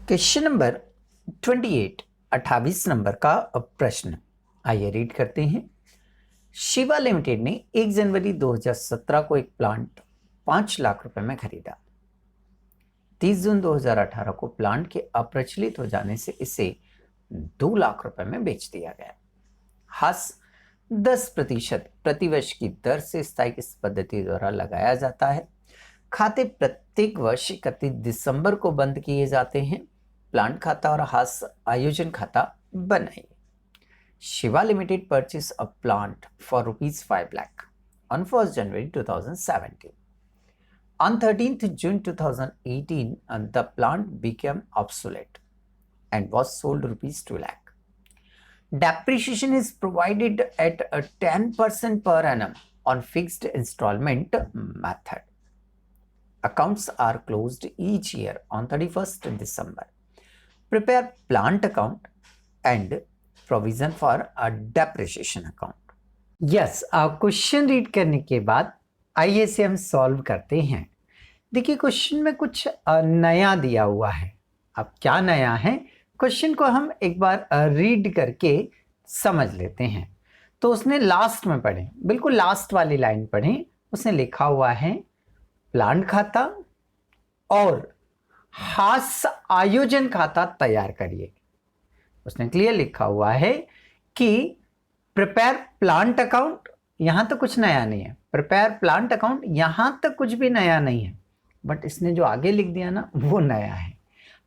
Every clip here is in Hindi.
क्वेश्चन नंबर 28 28 नंबर का प्रश्न आइए रीड करते हैं। शिवा लिमिटेड ने 1 जनवरी 2017 को एक प्लांट 5 लाख रुपए में खरीदा। 30 जून 2018 को प्लांट के अप्रचलित हो जाने से इसे 2 लाख रुपए में बेच दिया गया। हास 10% प्रतिवर्ष की दर से स्थायी किस पद्धति द्वारा लगाया जाता है। खाते प्रत्येक वर्ष 31 दिसंबर को बंद किए जाते हैं। प्लांट खाता और हास आयोजन खाता बनाइए। Shiva limited purchase a plant for ₹5 lakh on 1st January 2017. On 13th June 2018, the plant became obsolete and was sold ₹2 lakh. Depreciation is provided at a 10% per annum on fixed installment method. Accounts are closed each year on 31st December. Prepare plant account and provision for a depreciation account. Yes, question read करने के बाद आइए इसे हम सॉल्व करते हैं। देखिए क्वेश्चन में कुछ नया दिया हुआ है। अब क्या नया है, क्वेश्चन को हम एक बार रीड करके समझ लेते हैं। तो उसने लास्ट में पढ़े, बिल्कुल लास्ट वाली लाइन पढ़े। उसने लिखा हुआ है प्लांट खाता और हास आयोजन खाता तैयार करिए। उसने क्लियर लिखा हुआ है कि प्रिपेयर प्लांट अकाउंट, यहां तक कुछ नया नहीं है। प्रिपेयर प्लांट अकाउंट यहां तक कुछ भी नया नहीं है, बट इसने जो आगे लिख दिया ना वो नया है।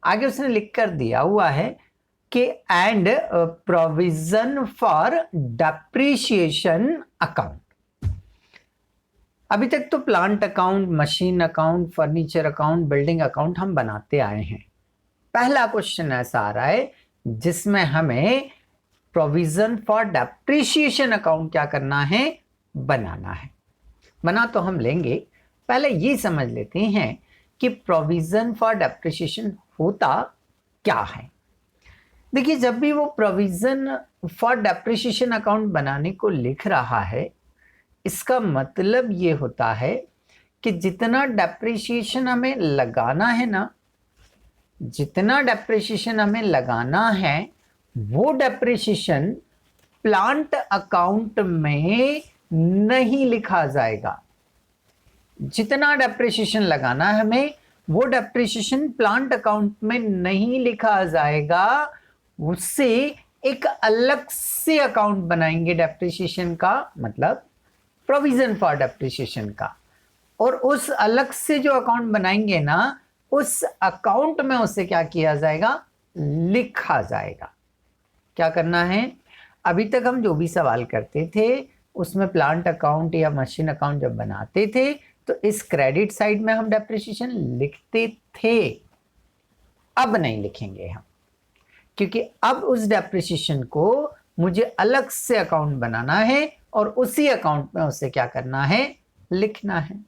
आगे उसने लिख कर दिया हुआ है कि and provision for depreciation account. अभी तक तो plant account, machine account, furniture account, building account हम बनाते आए हैं। पहला क्वेश्चन ऐसा आ रहा है जिसमें हमें प्रोविजन फॉर डेप्रिसिएशन अकाउंट क्या करना है, बनाना है। बना तो हम लेंगे, पहले ये समझ लेते हैं कि प्रोविजन फॉर डेप्रिसिएशन होता क्या है। देखिए जब भी वो प्रोविजन फॉर डेप्रिसिएशन अकाउंट बनाने को लिख रहा है, इसका मतलब ये होता है कि जितना डेप्रिसिएशन हमें लगाना है ना, जितना डेप्रिसिएशन हमें लगाना है वो डेप्रिसिएशन प्लांट अकाउंट में नहीं लिखा जाएगा। जितना डेप्रिसिएशन लगाना है हमें वो डेप्रिसिएशन प्लांट अकाउंट में नहीं लिखा जाएगा। उससे एक अलग से अकाउंट बनाएंगे डेप्रिसिएशन का, मतलब प्रोविजन फॉर डेप्रिसिएशन का। और उस अलग से जो अकाउंट बनाएंगे ना, उस अकाउंट में उसे क्या किया जाएगा, लिखा जाएगा। क्या करना है, अभी तक हम जो भी सवाल करते थे उसमें प्लांट अकाउंट या मशीन अकाउंट जब बनाते थे तो इस क्रेडिट साइड में हम डेप्रिसिएशन लिखते थे। अब नहीं लिखेंगे हम, क्योंकि अब उस डेप्रिसिएशन को मुझे अलग से अकाउंट बनाना है और उसी अकाउंट में उसे क्या करना है, लिखना है।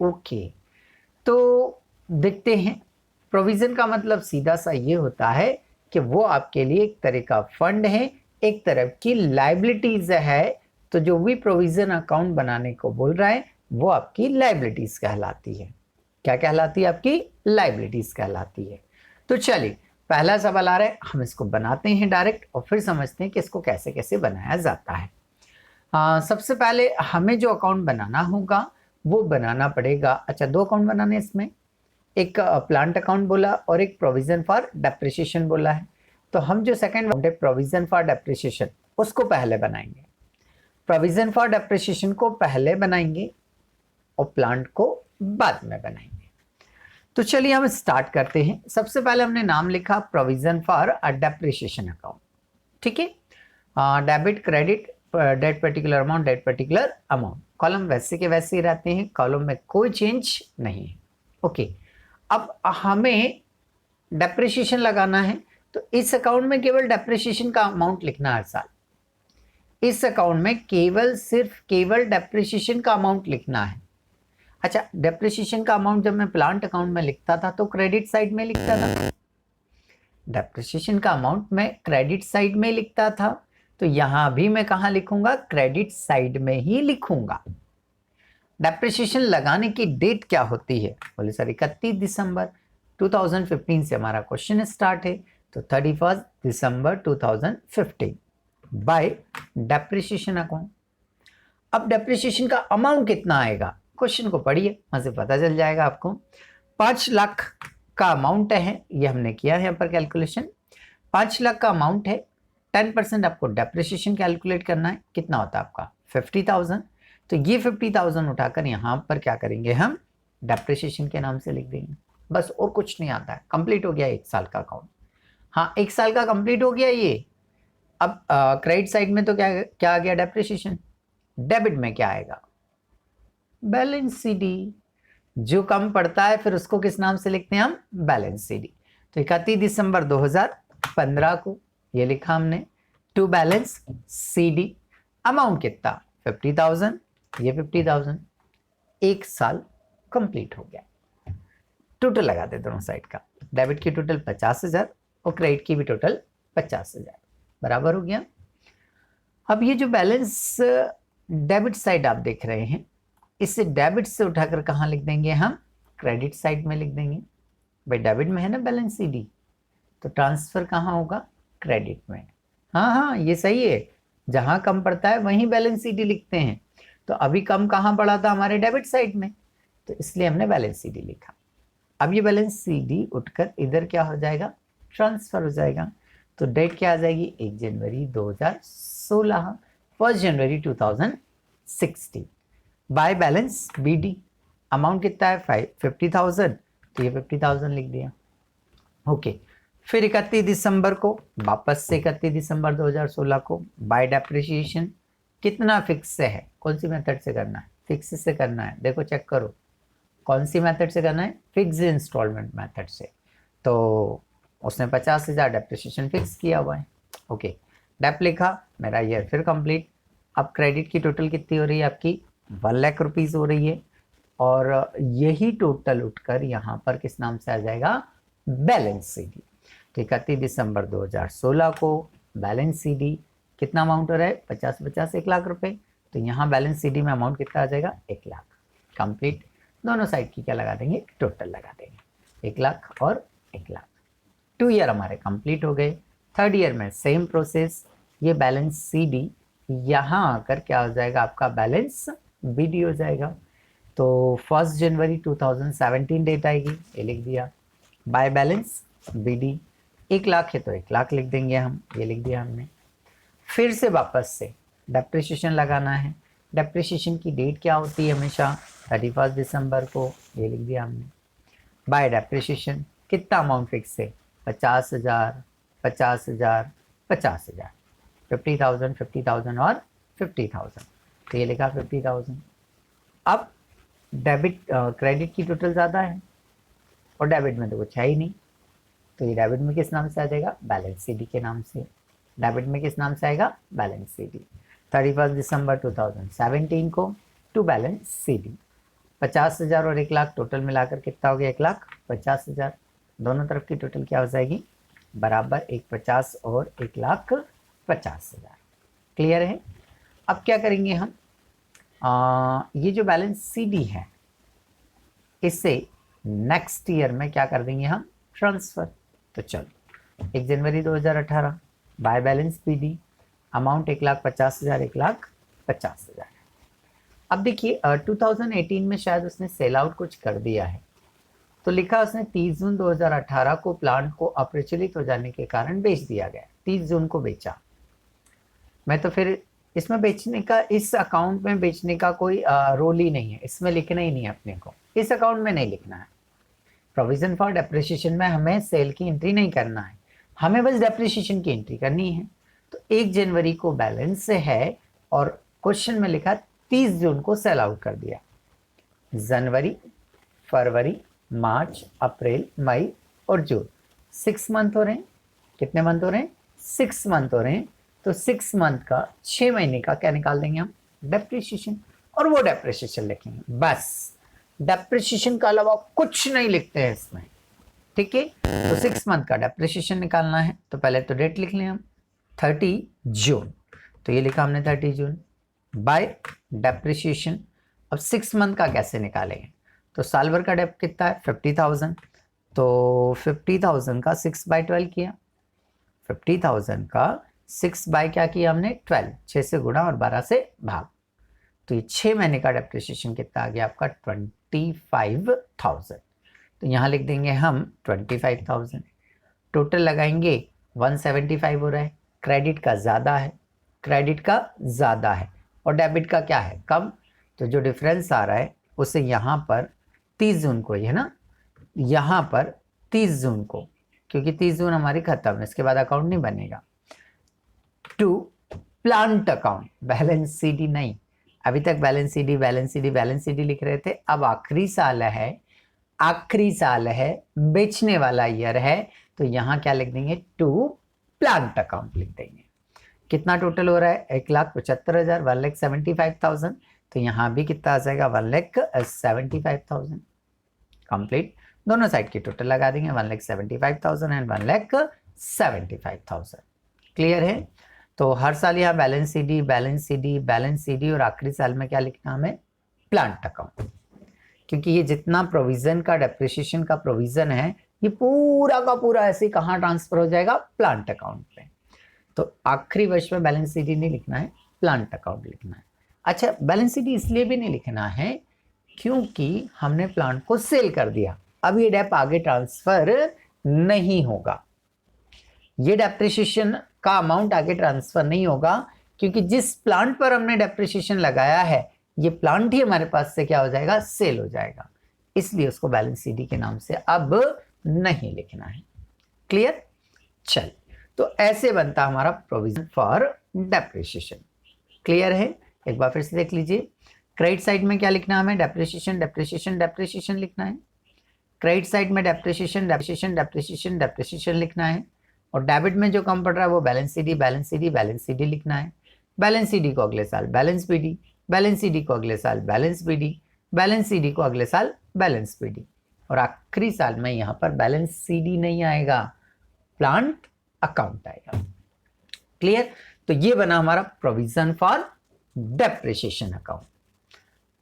ओके, तो देखते हैं। प्रोविजन का मतलब सीधा सा ये होता है कि वो आपके लिए एक तरह का फंड है, एक तरफ की लायबिलिटीज है। तो जो भी प्रोविजन अकाउंट बनाने को बोल रहा है वो आपकी लायबिलिटीज कहलाती है। क्या कहलाती है, आपकी लायबिलिटीज कहलाती है। तो चलिए पहला सवाल आ रहा है, हम इसको बनाते हैं डायरेक्ट और फिर समझते हैं कि इसको कैसे कैसे बनाया जाता है। सबसे पहले हमें जो अकाउंट बनाना होगा वो बनाना पड़ेगा। अच्छा, 2 अकाउंट बनाने हैं इसमें, एक प्लांट अकाउंट बोला और एक प्रोविजन फॉर डेप्रिसिएशन बोला है। तो हम जो सेकंड अकाउंट है प्रोविजन फॉर डेप्रिसिएशन, उसको पहले बनाएंगे। प्रोविजन फॉर डेप्रिसिएशन को पहले बनाएंगे और प्लांट को बाद में बनाएंगे। तो चलिए हम स्टार्ट करते हैं। सबसे पहले हमने नाम लिखा प्रोविजन फॉर डेप्रिसिएशन अकाउंट, ठीक है। Debit, credit, date particular amount, date particular amount. Column वैसे के वैसे ही रहते हैं, कॉलम में कोई चेंज नहीं है। ओके, अब हमें डेप्रिसिएशन लगाना है तो इस अकाउंट में केवल डेप्रिसिएशन का अमाउंट लिखना है हर साल। इस अकाउंट में केवल डेप्रिसिएशन का अमाउंट लिखना है। अच्छा, डेप्रिसिएशन का अमाउंट जब मैं प्लांट अकाउंट में लिखता था तो क्रेडिट साइड में लिखता था। डेप्रिसिएशन का अमाउंट मैं क्रेडिट साइड में लिखता था, तो यहां भी मैं कहां लिखूंगा, क्रेडिट साइड में ही लिखूंगा। डेप्रिसिएशन लगाने की डेट क्या होती है, बोले सर 31 दिसंबर। 2015 से हमारा क्वेश्चन स्टार्ट है, तो 31 दिसंबर 2015 बाय डेप्रिसिएशन अकाउंट। अब डेप्रिसिएशन का अमाउंट कितना आएगा, क्वेश्चन को पढ़िए, वहां से पता चल जाएगा आपको। 5 लाख का अमाउंट है, ये हमने किया है यहाँ पर कैलकुलेशन। 5 लाख का अमाउंट है, 10% आपको डेप्रिसिएशन कैलकुलेट करना है, कितना होता है आपका 50,000। तो ये 50,000 उठाकर यहाँ पर क्या करेंगे, हम डेप्रिसिएशन के नाम से लिख देंगे, बस और कुछ नहीं आता है। कंप्लीट हो गया 1 साल का अकाउंट। हाँ, 1 साल का कंप्लीट हो गया ये। अब क्रेडिट साइड में तो क्या क्या आ गया, डेप्रिसिएशन। डेबिट में क्या आएगा, बैलेंस सीडी। जो कम पड़ता है फिर उसको किस नाम से लिखते हैं हम, बैलेंस सीडी। तो 31 दिसंबर 2015 को ये लिखा हमने, टू बैलेंस सीडी। अमाउंट कितना, 50,000, ये 50,000। 1 साल कंप्लीट हो गया। टोटल लगा दे दोनों साइड का, डेबिट की टोटल 50,000 और क्रेडिट की भी टोटल 50,000, बराबर हो गया। अब ये जो बैलेंस डेबिट साइड आप देख रहे हैं, इसे डेबिट से उठाकर कहाँ लिख देंगे हम, क्रेडिट साइड में लिख देंगे। भाई डेबिट में है ना बैलेंस सीडी, तो ट्रांसफर कहाँ होगा, क्रेडिट में। हाँ, ये सही है, जहाँ कम पड़ता है वहीं बैलेंस सीडी लिखते हैं। तो अभी कम कहाँ पड़ा था, हमारे डेबिट साइड में, तो इसलिए हमने बैलेंस सीडी लिखा। अब ये बैलेंस सीडी उठकर इधर क्या हो जाएगा, ट्रांसफर हो जाएगा। तो डेट क्या आ जाएगी, 1 जनवरी 2016, 1 जनवरी 2016 बाय बैलेंस बीडी। अमाउंट कितना है, 50,000, तो ये 50,000 लिख दिया। ओके, फिर 31 दिसंबर को, वापस से 31 दिसंबर 2016 को बाय डेप्रिसिएशन। कितना फिक्स से है, कौन सी मेथड से करना है, फिक्स से करना है। देखो चेक करो कौन सी मेथड से करना है, फिक्स इंस्टॉलमेंट मेथड से। तो उसने 50,000 डेप्रिसिएशन फिक्स किया हुआ है। ओके, डेप लिखा, मेरा ईयर फिर कंप्लीट। अब क्रेडिट की टोटल कितनी हो रही है आपकी, 1 लाख रुपीज़ हो रही है, और यही टोटल उठकर यहाँ पर किस नाम से आ जाएगा, बैलेंस सीडी। तो 31 दिसंबर 2016 को बैलेंस सीडी कितना अमाउंट हो रहा है, 50 1 लाख रुपए। तो यहाँ बैलेंस सीडी में अमाउंट कितना आ जाएगा, 1 लाख। कंप्लीट, दोनों साइड की क्या लगा देंगे, टोटल लगा देंगे, 1 लाख और 1 लाख। 2 ईयर हमारे कंप्लीट हो गए। 3rd ईयर में सेम प्रोसेस, ये बैलेंस सीडी यहाँ आकर क्या हो जाएगा, आपका बैलेंस बीडी हो जाएगा। तो 1 जनवरी 2017 डेट आएगी, ये लिख दिया, बाय बैलेंस बीडी। 1 लाख है तो 1 लाख लिख देंगे हम, ये लिख दिया हमने। फिर से वापस से डेप्रिसिएशन लगाना है। डेप्रिसिएशन की डेट क्या होती है हमेशा, 31 दिसंबर को, ये लिख दिया हमने। बाय डेप्रिसिएशन कितना अमाउंट फिक्स है, 50,000, 50,000, 50,000, 50,000, 50,000 और 50,000, तो ये लिखा 50,000। अब डेबिट क्रेडिट की टोटल ज़्यादा है और डेबिट में तो कुछ है ही नहीं, तो ये डेबिट में किस नाम से आ जाएगा, बैलेंस सीडी के नाम से। डेबिट में किस नाम से आएगा, बैलेंस सीडी। 31 दिसंबर 2017 को टू बैलेंस सीडी। 50,000 और 1 लाख टोटल मिलाकर कितना हो गया, 1,50,000। दोनों तरफ की टोटल क्या हो जाएगी, बराबर 1,50 और 1,50,000। क्लियर है। अब क्या करेंगे हम, ये जो बैलेंस सीडी है इससे नेक्स्ट ईयर में क्या कर देंगे हम, ट्रांसफर। तो चलो 1 जनवरी 2018 बाय बैलेंस बीडी, अमाउंट 1,50,000, 1,50,000। अब देखिए 2018 में शायद उसने सेल आउट कुछ कर दिया है, तो लिखा उसने 30 जून 2018 को प्लांट को अप्रचलित हो जाने के कारण बेच दिया गया, 30 जून को बेचा। मैं तो फिर इसमें बेचने का, इस अकाउंट में बेचने का कोई रोल ही नहीं है, इसमें लिखना ही नहीं है अपने को, इस अकाउंट में नहीं लिखना है। प्रोविजन फॉर डेप्रिसिएशन में हमें सेल की एंट्री नहीं करना है, हमें बस डेप्रिसिएशन की एंट्री करनी है। तो 1 जनवरी को बैलेंस है और क्वेश्चन में लिखा 30 जून को सेल आउट कर दिया। जनवरी, फरवरी, मार्च, अप्रैल, मई और जून, 6 मंथ हो रहे हैं। कितने मंथ हो रहे हैं, 6 मंथ हो रहे हैं। तो 6 मंथ का 6 महीने का क्या निकाल देंगे हम, डेप्रिसिएशन, और वो डेप्रिसिएशन लिखेंगे। बस डेप्रिसिएशन का अलावा कुछ नहीं लिखते हैं इसमें, ठीक है। तो 6 मंथ का डेप्रिसिएशन निकालना है, तो पहले तो डेट लिख लें हम, 30 जून, तो ये लिखा हमने 30 जून बाय डेप्रिसिएशन। अब 6 मंथ का कैसे निकालेंगे, तो साल भर का डेप कितना है, 50,000, तो 50,000 का 6/12 किया, 50,000 का 6 बाय क्या किया हमने 12, 6 से गुणा और 12 से भाग। तो ये 6 महीने का डेप्रिसिएशन कितना आ गया आपका 25,000। तो यहाँ लिख देंगे हम 25,000। टोटल लगाएंगे 175 हो रहा है, क्रेडिट का ज़्यादा है, क्रेडिट का ज़्यादा है और डेबिट का क्या है कम। तो जो डिफरेंस आ रहा है उसे यहाँ पर 30 जून को ही है ना, यहाँ पर 30 जून को, क्योंकि 30 जून हमारी खत्म है, इसके बाद अकाउंट नहीं बनेगा। To plant account, balance CD नहीं, अभी तक balance CD balance CD balance CD लिख रहे थे, अब आखिरी साल है, आखिरी साल है, बेचने वाला ईयर है, तो यहाँ क्या लिख देंगे टू प्लांट अकाउंट लिख देंगे। कितना टोटल हो रहा है 1,75,000, 1,75,000। तो यहाँ भी कितना आ जाएगा 1,75,000 कंप्लीट। दोनों साइड की टोटल लगा देंगे 1,75,000 एंड 1,75,000। क्लियर है। तो हर साल यहाँ balance CD balance CD balance CD और आखिरी साल में क्या लिखना हमें प्लांट अकाउंट, क्योंकि ये जितना प्रोविजन का डेप्रिसिएशन का प्रोविजन है ये पूरा का पूरा ऐसे कहाँ ट्रांसफर हो जाएगा प्लांट अकाउंट पे। तो आखिरी वर्ष में बैलेंस सीडी नहीं लिखना है, प्लांट अकाउंट लिखना है। अच्छा, बैलेंस सीडी इसलिए भी नहीं लिखना है क्योंकि हमने प्लांट को सेल कर दिया, अब ये डेप आगे ट्रांसफर नहीं होगा, ये डेप्रिसिएशन का अमाउंट आगे ट्रांसफर नहीं होगा, क्योंकि जिस प्लांट पर हमने डेप्रिसिएशन लगाया है ये प्लांट ही हमारे पास से क्या हो जाएगा सेल हो जाएगा, इसलिए उसको बैलेंस सीडी के नाम से अब नहीं लिखना है। क्लियर। चल, तो ऐसे बनता हमारा प्रोविजन फॉर डेप्रिसिएशन। क्लियर है। एक बार फिर से देख लीजिए, क्रेडिट साइड में क्या लिखना है हमें डेप्रिसिएशन डेप्रिसिएशन डेप्रिसिएशन लिखना है, क्रेडिट साइड में डेप्रिसिएशन डेप्रिसिएशन डेप्रिसिएशन डेप्रिसिएशन लिखना है, और डेबिट में जो कम पड़ रहा है वो balance CD balance CD balance CD लिखना है। बैलेंस सीडी को अगले साल बैलेंस बीडी, बैलेंस सीडी को अगले साल बैलेंस बीडी, बैलेंस सीडी को अगले साल बैलेंस बीडी, और आखिरी साल में यहाँ पर बैलेंस सीडी नहीं आएगा, प्लांट अकाउंट आएगा। क्लियर। तो ये बना हमारा प्रोविजन फॉर डेप्रिसिएशन अकाउंट।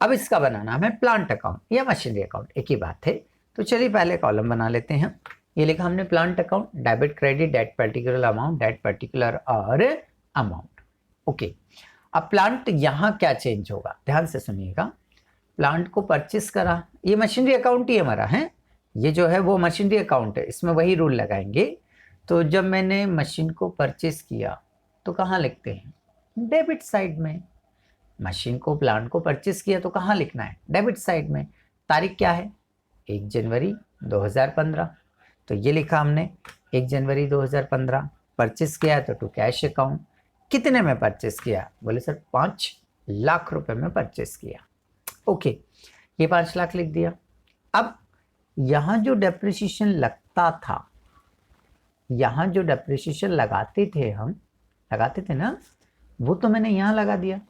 अब इसका बनाना हमें प्लांट अकाउंट या मशीनरी अकाउंट, एक ही बात है। तो चलिए पहले कॉलम बना लेते हैं। ये लिखा हमने plant account, debit credit date particular amount date particular और अमाउंट। ओके, अब प्लांट यहाँ क्या चेंज होगा ध्यान से सुनिएगा। प्लांट को परचेस करा, ये मशीनरी अकाउंट ही हमारा है, ये जो है वो मशीनरी अकाउंट है, इसमें वही रूल लगाएंगे। तो जब मैंने मशीन को परचेस किया तो कहाँ लिखते हैं डेबिट साइड में, मशीन को प्लांट को परचेस किया तो कहाँ लिखना है डेबिट साइड में। तारीख क्या है 1 जनवरी 2015, तो ये लिखा हमने 1 जनवरी 2015। परचेस किया तो टू कैश अकाउंट, कितने में परचेस किया, बोले सर 5 लाख रुपए में परचेस किया। ओके, ये 5 लाख लिख दिया। अब यहाँ जो डेप्रिसिएशन लगता था, यहाँ जो डेप्रिसिएशन लगाते थे हम, लगाते थे ना, वो तो मैंने यहाँ लगा दिया।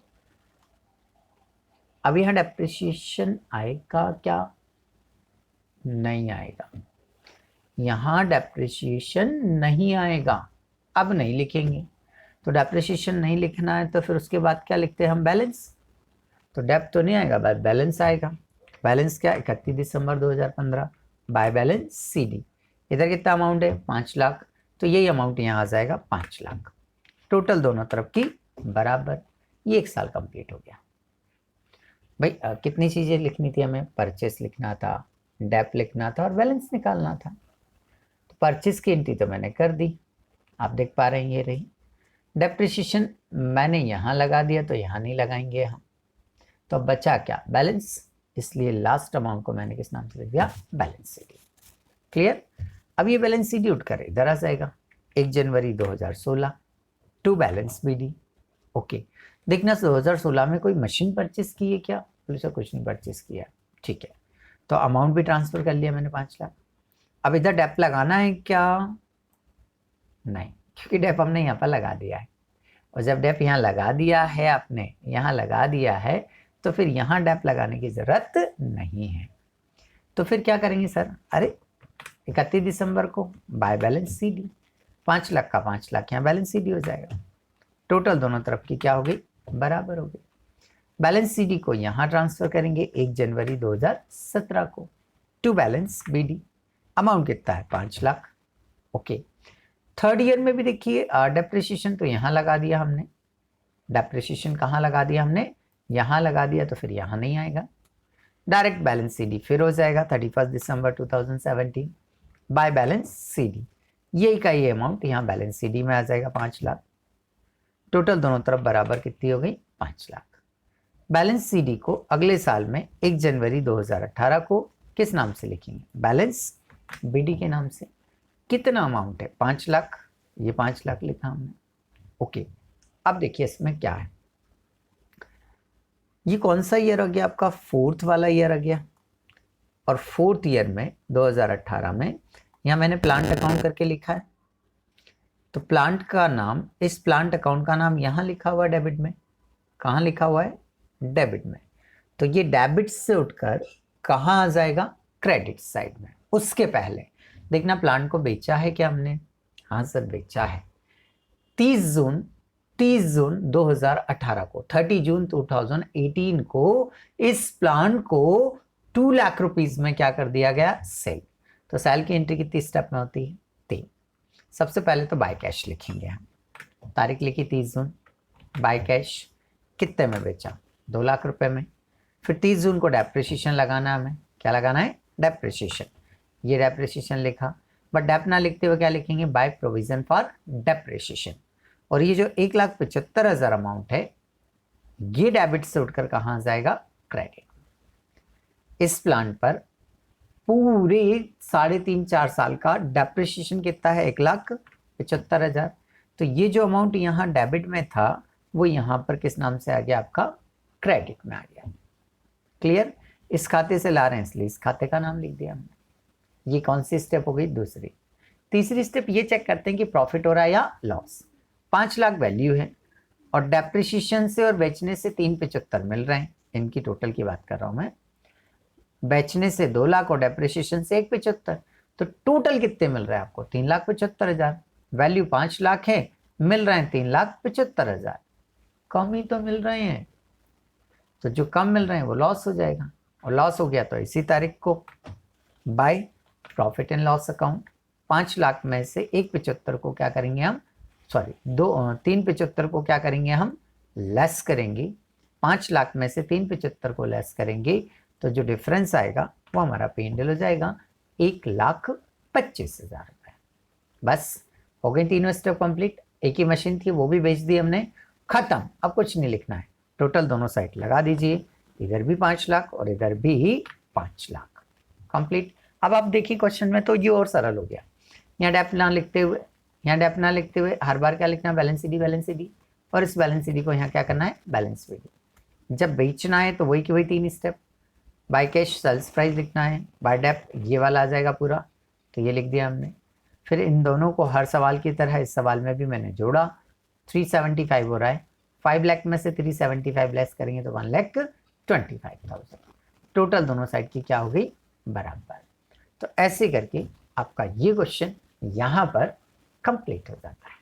अब यहाँ डेप्रिसिएशन आएगा क्या, नहीं आएगा, यहाँ डेप्रिसिएशन नहीं आएगा, अब नहीं लिखेंगे। तो डेप्रिसिएशन नहीं लिखना है तो फिर उसके बाद क्या लिखते हैं हम बैलेंस, तो डेप तो नहीं आएगा, बाद बैलेंस आएगा। बैलेंस क्या 31 दिसंबर 2015 बाय बैलेंस सीडी। इधर कितना अमाउंट है 5 लाख, तो यही अमाउंट यहाँ आ जाएगा 5 लाख। टोटल दोनों तरफ की बराबर, ये 1 साल कंप्लीट हो गया। भाई कितनी चीज़ें लिखनी थी हमें, परचेस लिखना था, डेप लिखना था और बैलेंस निकालना था। तो परचेस की एंट्री तो मैंने कर दी, आप देख पा रहे हैं ये रही। डेप्रिसिएशन मैंने यहाँ लगा दिया तो यहाँ नहीं लगाएंगे हम, तो अब बचा क्या बैलेंस, इसलिए लास्ट अमाउंट को मैंने किस नाम से लिख दिया बैलेंस सीडी। क्लियर। अब ये बैलेंस सीडी उठकर इधर आ जाएगा 1 जनवरी 2016 टू बैलेंस बीडी। ओके, देखना 2016 में कोई मशीन परचेस की है क्या, पुलिस कुछ नहीं परचेस किया, ठीक है। तो अमाउंट भी ट्रांसफर कर लिया मैंने 5 लाख। अब इधर डेप लगाना है क्या, नहीं, क्योंकि डेप हमने यहाँ पर लगा दिया है, और जब डेप यहाँ लगा दिया है, आपने यहाँ लगा दिया है, तो फिर यहाँ डेप लगाने की ज़रूरत नहीं है। तो फिर क्या करेंगे सर, अरे 31 दिसंबर को बाय बैलेंस सीडी, 5 लाख का 5 लाख यहाँ बैलेंस सीडी हो जाएगा। टोटल दोनों तरफ की क्या हो गई बराबर हो गई। बैलेंस सीडी को यहाँ ट्रांसफर करेंगे 1 जनवरी 2017 को टू बैलेंस बीडी। अमाउंट कितना है 5 लाख। ओके, थर्ड ईयर में भी देखिए डेप्रिसिएशन तो यहाँ लगा दिया हमने, डेप्रिसिएशन कहाँ लगा दिया हमने, यहाँ लगा दिया, तो फिर यहाँ नहीं आएगा। डायरेक्ट बैलेंस सीडी फिर हो जाएगा 31 दिसंबर 2017 बाय बैलेंस सीडी, यही का ये अमाउंट यहाँ बैलेंस सीडी में आ जाएगा 5 लाख। टोटल दोनों तरफ बराबर कितनी हो गई 5 लाख। बैलेंस सीडी को अगले साल में 1 जनवरी 2018 को किस नाम से लिखेंगे, बैलेंस बीडी के नाम से। कितना अमाउंट है 5 लाख, ये 5 लाख लिखा हमने। ओके, अब देखिए इसमें क्या है, ये कौन सा ईयर आ गया आपका, फोर्थ वाला ईयर आ गया। और फोर्थ ईयर में 2018 में यहाँ मैंने प्लांट अकाउंट करके लिखा है, तो प्लांट का नाम, इस प्लांट अकाउंट का नाम यहाँ लिखा हुआ है डेबिट में। कहाँ लिखा हुआ है, डेबिट में। तो ये डेबिट से उठकर कहाँ आ जाएगा, क्रेडिट साइड में। उसके पहले देखना प्लांट को बेचा है क्या हमने, हाँ सर बेचा है। 30 जून 2018 को, 30 जून 2018 को इस प्लांट को 2 लाख रुपीस में क्या कर दिया गया, सेल। तो सेल की एंट्री कितनी स्टेप में होती है, 3। सबसे पहले तो बाय कैश लिखेंगे हम, तारीख लिखी 30 जून, बाय कैश कितने में बेचा, 2 लाख रुपए में। फिर 30 जून को डेप्रिसिएशन लगाना है हमें, क्या लगाना है, डेप्रिसिएशन। ये डेप्रिसिएशन लिखा, बट डेप ना लिखते हुए क्या लिखेंगे, बाय प्रोविजन फॉर डेप्रिसिएशन। और ये जो 1,75,000 अमाउंट है, ये डेबिट से उठकर कहाँ जाएगा, क्रेडिट। इस प्लांट पर पूरे 3.5-4 साल का डेप्रिसिएशन कितना है, 1,75,000। तो ये जो अमाउंट यहाँ डेबिट में था वो यहाँ पर किस नाम से आ गया आपका, क्रेडिट में आ गया। क्लियर, इस खाते से ला रहे हैं इसलिए इस खाते का नाम लिख दिया हमने। ये कौन सी स्टेप हो गई, दूसरी। तीसरी स्टेप ये चेक करते हैं कि प्रॉफिट हो रहा है या लॉस। 5 लाख वैल्यू है और डेप्रिसिएशन से और बेचने से 375 मिल रहे हैं, इनकी टोटल की बात कर रहा हूं मैं। बेचने से 2 लाख और डेप्रिसिएशन से 175, तो टोटल कितने मिल रहे हैं आपको, 3,75,000। वैल्यू 5 लाख है, मिल रहे हैं 3,75,000। कम ही तो मिल रहे हैं, तो जो कम मिल रहे हैं वो लॉस हो जाएगा, और लॉस हो गया तो इसी तारीख को by profit and loss account. 5 lakh में से 175 को क्या करेंगे हम, 375 को क्या करेंगे हम, लेस करेंगे। 5 लाख में से 375 को लेस करेंगे तो जो डिफरेंस आएगा वो हमारा P&L हो जाएगा 1,25,000 रुपये। बस हो गई तीनों स्टेप कंप्लीट। एक ही मशीन थी वो भी बेच दी हमने, खत्म। अब कुछ नहीं लिखना है, टोटल दोनों साइड लगा दीजिए, इधर भी 5 लाख और इधर भी 5 लाख, कंप्लीट। अब आप देखिए क्वेश्चन में तो ये और सरल हो गया। यहाँ डेप ना लिखते हुए हर बार क्या लिखना है, बैलेंस सीडी, और इस बैलेंस सीडी को यहाँ क्या करना है, बैलेंस बीडी। जब बेचना है तो वही की वही 3 step. By cash sales price लिखना है, बाय डेप ये वाला आ जाएगा पूरा, तो ये लिख दिया हमने। फिर इन दोनों को हर सवाल की तरह इस सवाल में भी मैंने जोड़ा, 375 हो रहा है। 5 लाख में से 375 लेस करेंगे तो 1,25,000। टोटल दोनों साइड की क्या हो गई, बराबर। तो ऐसे करके आपका ये क्वेश्चन यहाँ पर कंप्लीट हो जाता है।